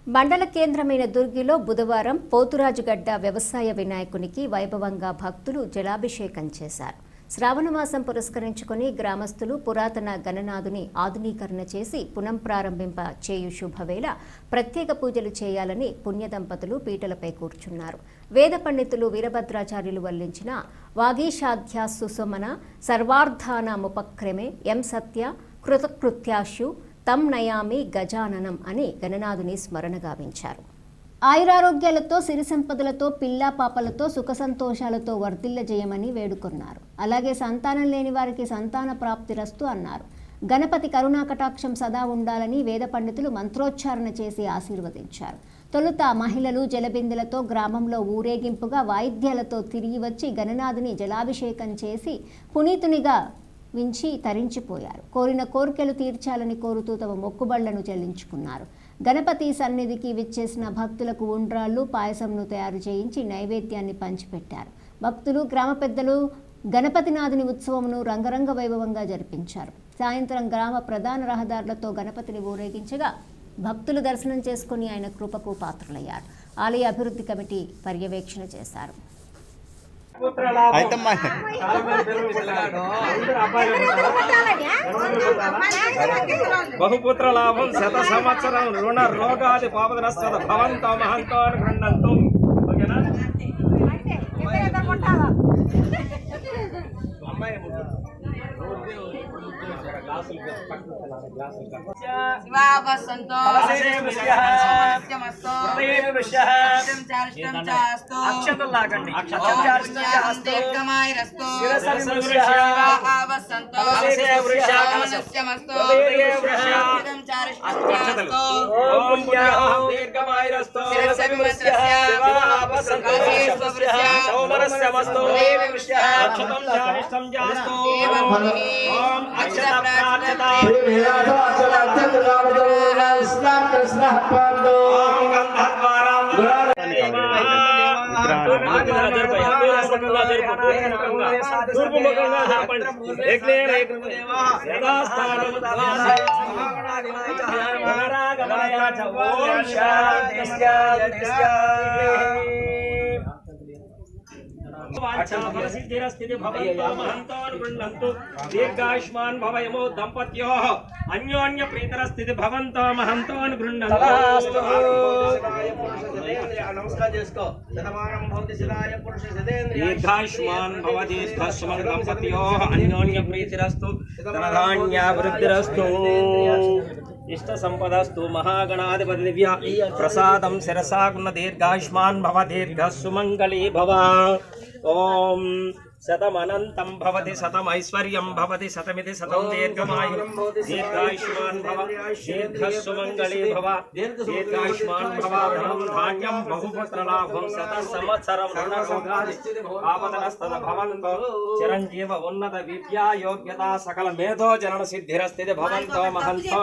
మండల కేంద్రమైన దుర్గిలో బుధవారం పోతురాజుగడ్డ వ్యవసాయ వినాయకునికి వైభవంగా భక్తులు జలాభిషేకం చేశారు. శ్రావణమాసం పురస్కరించుకుని గ్రామస్తులు పురాతన గణనాథుని ఆధునీకరణ చేసి పునఃప్రారంభింప చేయు శుభవేళ ప్రత్యేక పూజలు చేయాలని పుణ్యదంపతులు పీటలపై కూర్చున్నారు. వేద పండితులు వీరభద్రాచార్యులు వల్లించిన వాగీషాధ్య సుసుమన సర్వార్థానముపక్రమే ఎం సత్య కృతకృత్యాశు తం నయామి గజాననం అని గణనాథుని స్మరణ గావించారు. ఆయురారోగ్యాలతో సిరి సంపదలతో పిల్లా పాపలతో సుఖ సంతోషాలతో వర్ధిల్లజేయమని వేడుకున్నారు. అలాగే సంతానం లేని వారికి సంతాన ప్రాప్తిరస్తు అన్నారు. గణపతి కరుణా కటాక్షం సదా ఉండాలని వేద పండితులు మంత్రోచ్చారణ చేసి ఆశీర్వదించారు. తొలుత మహిళలు జలబిందెలతో గ్రామంలో ఊరేగింపుగా వాయిద్యాలతో తిరిగి వచ్చి గణనాథుని జలాభిషేకం చేసి పునీతునిగా వించి తరించిపోయారు. కోరిన కోరికలు తీర్చాలని కోరుతూ తమ మొక్కుబళ్లను చెల్లించుకున్నారు. గణపతి సన్నిధికి విచ్చేసిన భక్తులకు ఉండ్రాళ్లు పాయసంను తయారు చేయించి నైవేద్యాన్ని పంచిపెట్టారు. భక్తులు గ్రామ పెద్దలు గణపతినాథుని ఉత్సవమును రంగరంగ వైభవంగా జరిపించారు. సాయంత్రం గ్రామ ప్రధాన రహదారులతో గణపతిని ఊరేగించగా భక్తులు దర్శనం చేసుకుని ఆయన కృపకు పాత్రులయ్యారు. ఆలయ అభివృద్ధి కమిటీ పర్యవేక్షణ చేశారు. బహుపుత్ర లాభం శత సంవత్సరం రుణ రోగాది పాపదనస్తద భవంతో మహంతో గృహంతో. ఓకేనా? దీర్ఘాయుష్మాన్ భవయమో దంపత్యో అన్యోన్య ప్రీతర స్థితి భవంతో మహంతో దీర్ఘాయుష్మాన్ భవ దీర్ఘస్మన్ దంపత్యో అన్యోన్య ప్రీతిరస్తు ధనధాన్యాభివృద్ధిరస్తు ఇష్ట సంపదస్తు మహాగణాధిపతి దివ్య ప్రసాదం శిరసాగుణ దీర్ఘాయుష్మాన్ భవ దీర్ఘ సుమంగళీ భవ. ఓం శతమనంతం భవతి శతమైశ్వర్యం భవతి శతమితి శతం దీర్ఘమాయు దీర్ఘాయుష్మాన్ భవ దీర్ఘ సుమంగళీ భవ దీర్ఘాయుష్మాన్ భవ ధనం ధాన్యం బహుపుత్రలాభం శత సంవత్సరం రుణరోగాది ఆపదనస్తద భవంతో చిరంజీవ ఉన్నత విద్యా యోగ్యత సకల మేధో జనన సిద్ధిరస్థితి భవంతో మహంతో.